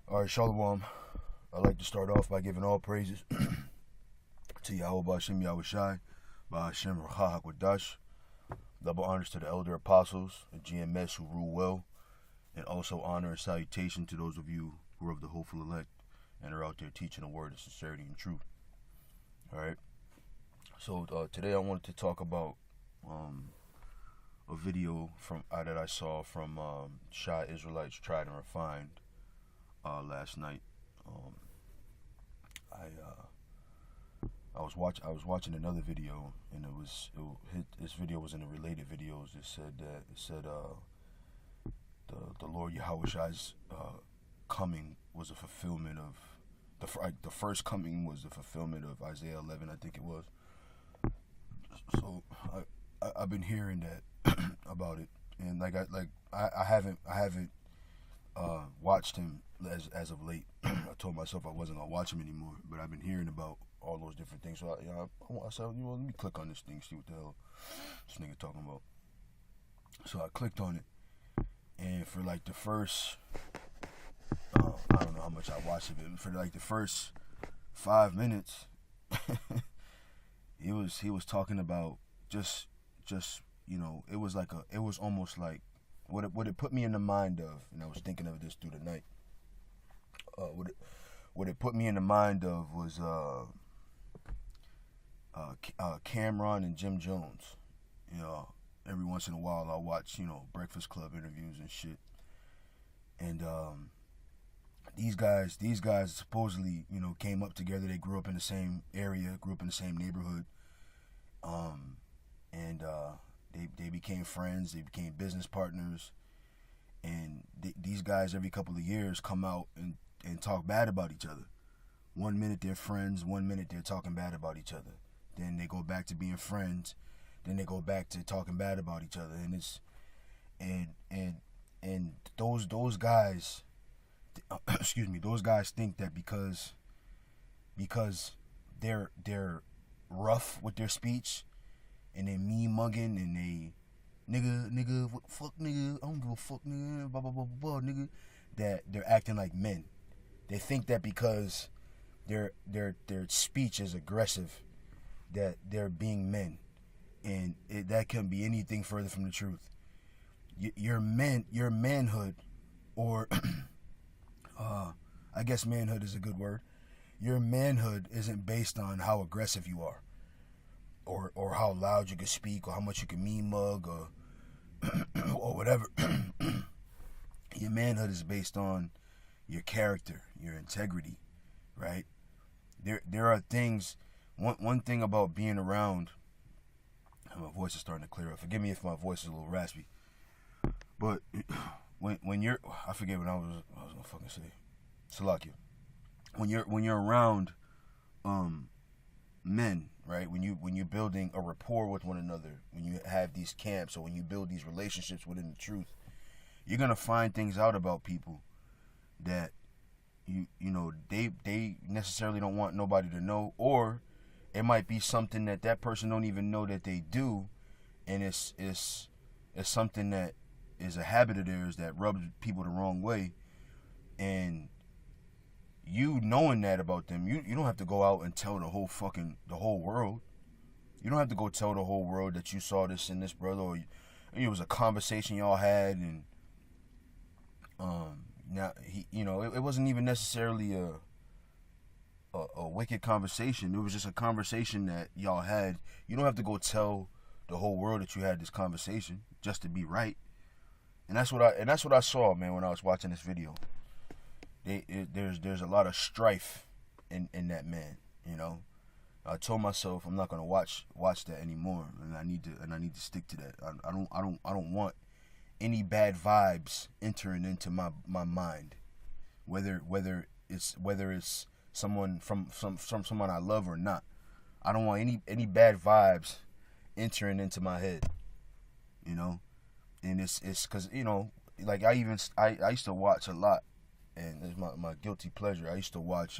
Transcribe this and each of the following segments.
All right, Shalom. I'd like to start off by giving all praises to Yahweh Ba'Shem Yahushai, Ba'Shem Rachah HaKodash. Double honors to the elder apostles and GMS who rule well, and also honor and salutation to those of you who are of the hopeful elect and are out there teaching the word of sincerity and truth. All right. So today I wanted to talk about a video that I saw from Shy Israelites Tried and Refined last night. I was watching another video, and this video was in the related videos. It said the Lord Yahushai's coming was a fulfillment of the first coming was a fulfillment of Isaiah 11, I think it was. So I've been hearing that about it, and I haven't watched him as of late. I told myself I wasn't gonna watch him anymore, but I've been hearing about all those different things. So I said, let me click on this thing, see what the hell this nigga talking about. So I clicked on it, and for like the first, I don't know how much I watched of it. For like the first 5 minutes, he was talking about just it was almost like what it put me in the mind of, and I was thinking of this through the night. What it put me in the mind of was Cameron and Jim Jones. Every once in a while I'll watch Breakfast Club interviews and shit, and these guys supposedly came up together. They grew up in the same area, grew up in the same neighborhood, and they became friends. They became business partners, and these guys every couple of years come out and talk bad about each other. 1 minute they're friends, 1 minute they're talking bad about each other. Then they go back to being friends. Then they go back to talking bad about each other. And it's and those guys, those guys think that because they're rough with their speech, and they mean mugging, and they nigga fuck nigga, I don't give a fuck nigga, blah blah blah blah nigga, that they're acting like men. They think that because their speech is aggressive, that they're being men, and that can be anything further from the truth. Your manhood, or I guess manhood is a good word. Your manhood isn't based on how aggressive you are, or how loud you can speak, or how much you can mean mug, or or whatever. Your manhood is based on your character, your integrity, right? There are things. One thing about being around. My voice is starting to clear up. Forgive me if my voice is a little raspy. But when you're, I forget what I was gonna fucking say. Salakia. When you're around men, right? When you're building a rapport with one another, when you have these camps, or when you build these relationships within the truth, you're gonna find things out about people that they necessarily don't want nobody to know, or it might be something that person don't even know that they do, and it's something that is a habit of theirs that rubs people the wrong way, and you knowing that about them, you don't have to go out and tell the whole world. You don't have to go tell the whole world that you saw this in this brother, or it was a conversation y'all had, and now it wasn't even necessarily a wicked conversation. It was just a conversation that y'all had. You don't have to go tell the whole world that you had this conversation just to be right. And that's what I saw, man, when I was watching this video. There's a lot of strife in that man. I told myself I'm not gonna watch that anymore, and I need to stick to that. I don't want any bad vibes entering into my mind, whether it's someone from someone I love or not. I don't want any bad vibes entering into my head, and it's because like I used to watch a lot, and it's my guilty pleasure. I used to watch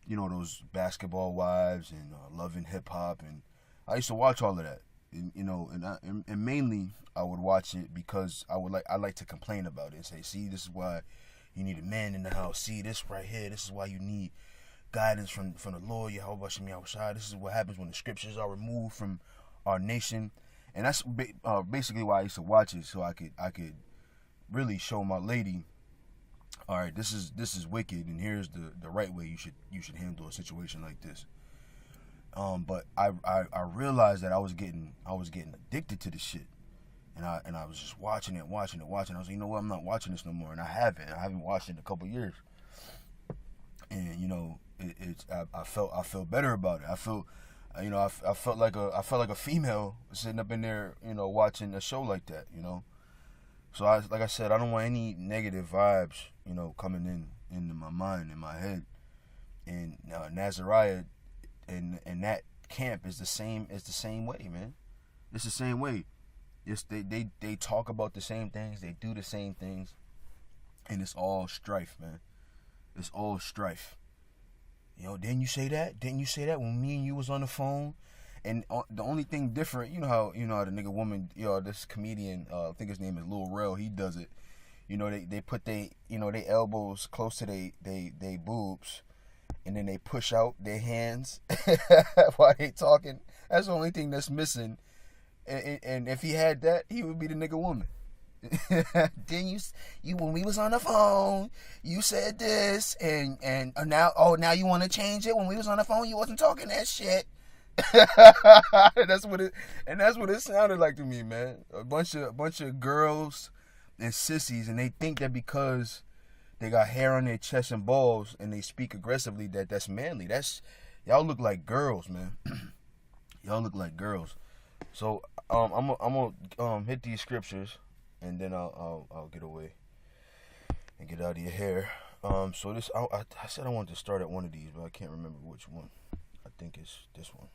those Basketball Wives and Love and Hip Hop, and I used to watch all of that, and mainly I would watch it because I like to complain about it and say, see, this is why You need a man in the house. See this right here. This is why you need guidance from the Lord. Yahweh Shem Yahushua. This is what happens when the scriptures are removed from our nation, and that's basically why I used to watch it, so I could really show my lady, all right, this is wicked, and here's the right way you should handle a situation like this. But I realized that I was getting addicted to this shit, and I was just watching it. I was like, you know what, I'm not watching this no more, and I haven't watched it in a couple years, and you know, I felt better about it. I felt like a female sitting up in there, you know, watching a show like that, you know. So like I said, I don't want any negative vibes, you know, coming into my mind, in my head. And Nazariah and that camp is the same way, man. It's the same way. It's they talk about the same things, they do the same things, and it's all strife, man. It's all strife. You know, didn't you say that when me and you was on the phone? And the only thing different, you know how the nigga woman, you know, this comedian, I think his name is Lil Rel, he does it. You know, they put they elbows close to they boobs, and then they push out their hands while they talking. That's the only thing that's missing. And if he had that, he would be the nigga woman. Then you when we was on the phone, you said this, and now you want to change it. When we was on the phone, you wasn't talking that shit. That's what it sounded like to me, man. A bunch of girls and sissies, and they think that because they got hair on their chest and balls and they speak aggressively that's manly. Y'all look like girls, man. Y'all look like girls. So I'm gonna hit these scriptures, and then I'll get away and get out of your hair. So this I said I wanted to start at one of these, but I can't remember which one. I think it's this one.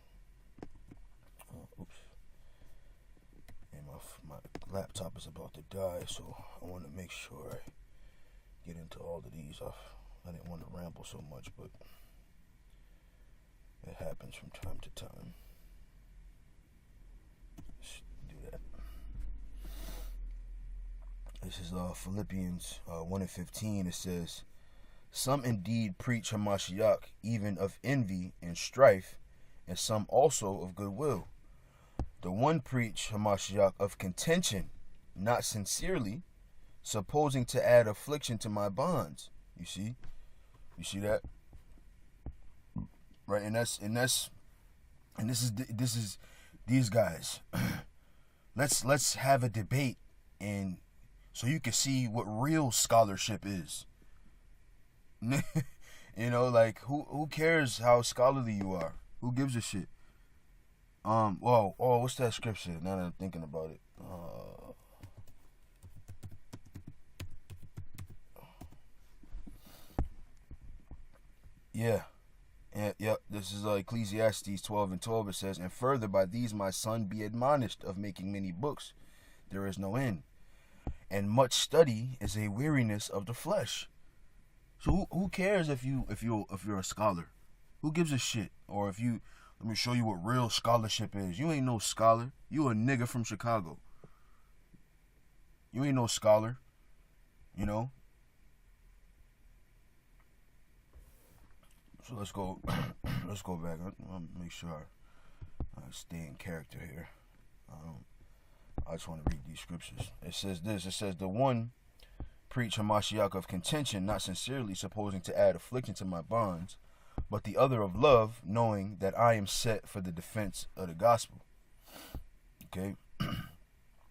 Oops. And my laptop is about to die, so I want to make sure I get into all of these. I didn't want to ramble so much, but it happens from time to time. Let's do that. This is Philippians 1:15. It says, "Some indeed preach Hamashiach, even of envy and strife, and some also of goodwill. The one preach Hamashiach of contention, not sincerely, supposing to add affliction to my bonds." You see that, right? And this is these guys. Let's have a debate, and so you can see what real scholarship is. You know, like who cares how scholarly you are? Who gives a shit? What's that scripture? Now that I'm thinking about it. This is Ecclesiastes 12:12. It says, "And further, by these my son be admonished, of making many books, there is no end. And much study is a weariness of the flesh." So who cares if you're a scholar? Who gives a shit? Or let me show you what real scholarship is. You ain't no scholar. You a nigga from Chicago. You ain't no scholar. You know? So let's go back. I'll make sure I stay in character here. I just want to read these scriptures. It says this. It says, "The one preach Hamashiach of contention, not sincerely, supposing to add affliction to my bonds, but the other of love, knowing that I am set for the defense of the gospel." Okay?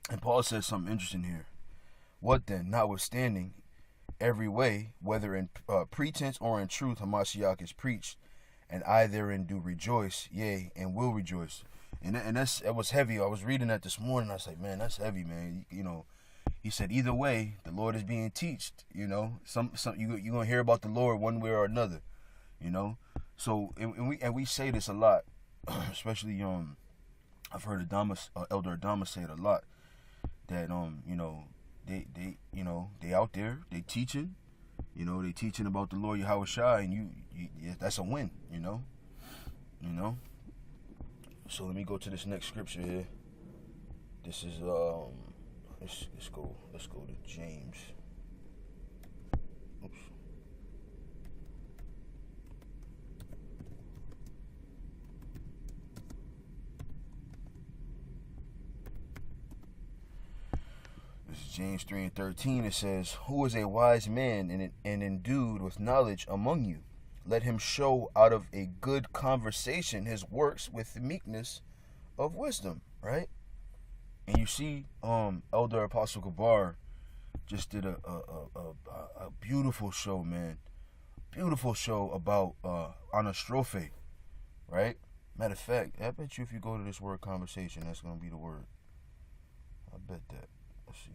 And Paul says something interesting here. "What then? Notwithstanding every way, whether in pretense or in truth, Hamashiach is preached, and I therein do rejoice, yea, and will rejoice." And that was heavy. I was reading that this morning. I was like, man, that's heavy, man. You know, he said either way, the Lord is being teached. You know, some you're gonna hear about the Lord one way or another. You know, so and we say this a lot, especially I've heard Elder Adama say it a lot, that you know, they out there, they teaching, they teaching about the Lord Yahushua, and you that's a win, you know. So let me go to this next scripture here. This is let's go to James. James 3:13, it says, "Who is a wise man and endued with knowledge among you? Let him show out of a good conversation his works with meekness of wisdom," right? And you see, Elder Apostle Gabar just did a beautiful show, man. Beautiful show about on a strophe, right? Matter of fact, I bet you if you go to this word conversation, that's gonna be the word. I bet that. Let's see.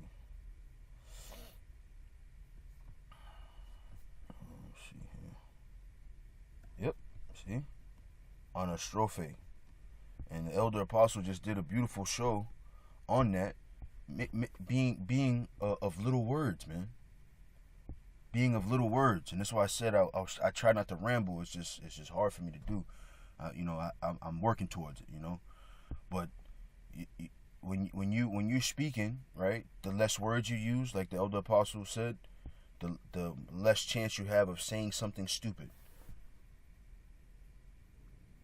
Let's see here. Yep. See, on a strophe, and the Elder Apostle just did a beautiful show on that, being of little words, man. Being of little words, and that's why I said I try not to ramble. It's just hard for me to do. I'm working towards it. But when you're speaking, right, the less words you use, like the Elder Apostle said, the less chance you have of saying something stupid,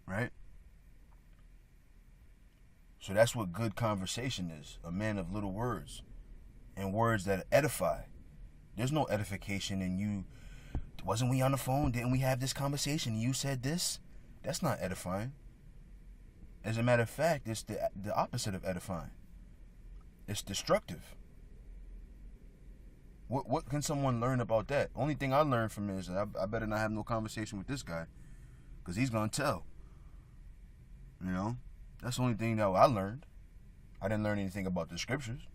right? So that's what good conversation is: a man of little words, and words that edify. There's no edification in you. Wasn't we on the phone? Didn't we have this conversation? You said this? That's not edifying. As a matter of fact, it's the opposite of edifying. It's destructive. What can someone learn about that? Only thing I learned from it is I better not have no conversation with this guy, because he's going to tell. That's the only thing that I learned. I didn't learn anything about the scriptures.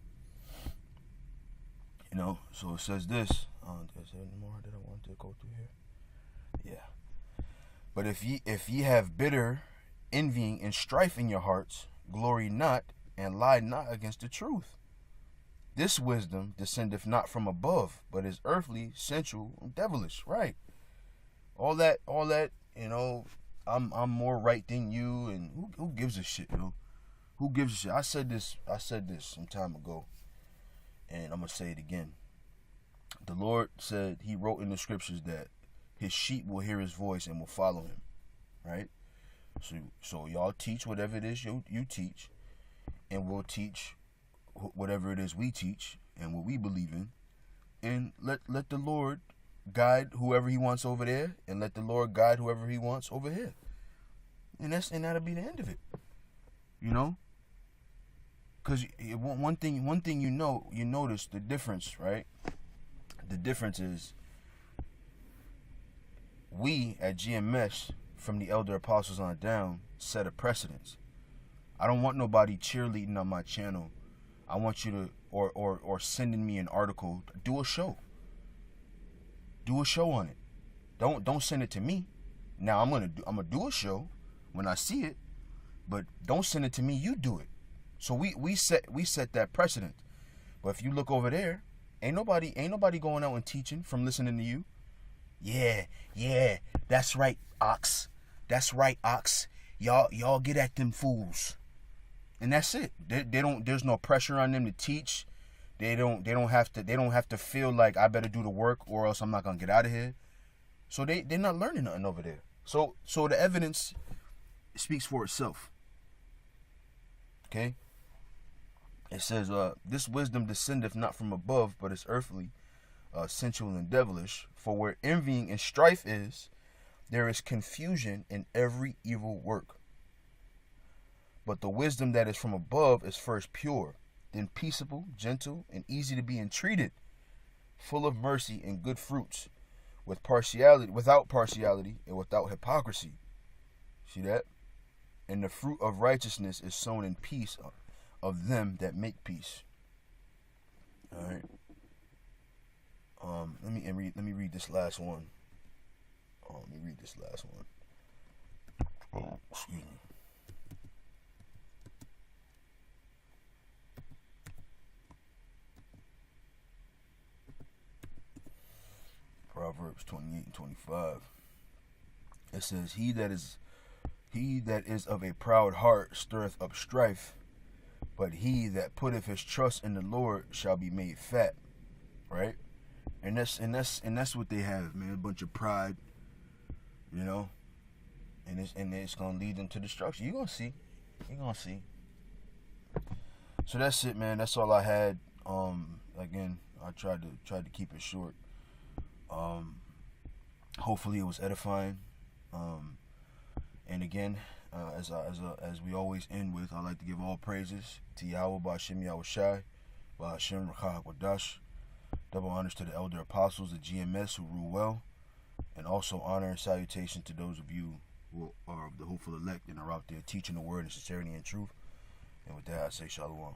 So it says this. Is there any more that I want to go through here? Yeah. But if ye have bitter envying and strife in your hearts, glory not and lie not against the truth. This wisdom descendeth not from above, but is earthly, sensual, and devilish. Right. All that. I'm more right than you, and who gives a shit, Who gives a shit? I said this some time ago, and I'm gonna say it again. The Lord said He wrote in the scriptures that His sheep will hear His voice and will follow Him, right? So y'all teach whatever it is you teach, and we'll teach whatever it is we teach and what we believe in, and let the Lord guide whoever He wants over there, and let the Lord guide whoever He wants over here, and that'll be the end of it, Because one thing you notice the difference, right? The difference is we at GMS, from the Elder Apostles on down, set a precedence. I don't want nobody cheerleading on my channel. I want you to or sending me an article. Do a show. Do a show on it. Don't send it to me. Now I'm gonna do a show when I see it, but don't send it to me. You do it. So we set that precedent. But if you look over there, ain't nobody going out and teaching from listening to you. Yeah, that's right, Ox. That's right, Ox. Y'all get at them fools. And that's it. There's no pressure on them to teach. They don't have to feel like I better do the work or else I'm not gonna get out of here. So they're not learning nothing over there. So the evidence speaks for itself. Okay? It says, this wisdom descendeth not from above, but is earthly, sensual, and devilish. For where envying and strife is, there is confusion in every evil work. But the wisdom that is from above is first pure, then peaceable, gentle, and easy to be entreated, full of mercy and good fruits, without partiality, and without hypocrisy. See that? And the fruit of righteousness is sown in peace of them that make peace. All right. Let me read this last one. Excuse me. Proverbs 28 and 25. It says, He that is of a proud heart stirreth up strife, but he that putteth his trust in the Lord shall be made fat. Right? And that's what they have, man. A bunch of pride, and it's gonna lead them to destruction. You're gonna see. So that's it, man. That's all I had. again, I tried to keep it short. Hopefully it was edifying. And again, as we always end with, I like to give all praises to Yahweh Ba'Shem Yahweh Shai, Ba'Shem Rakah HaKodash. Double honors to the elder apostles, the GMS, who rule well, and also honor and salutation to those of you who are of the hopeful elect and are out there teaching the word in sincerity and truth. And with that, I say shalom.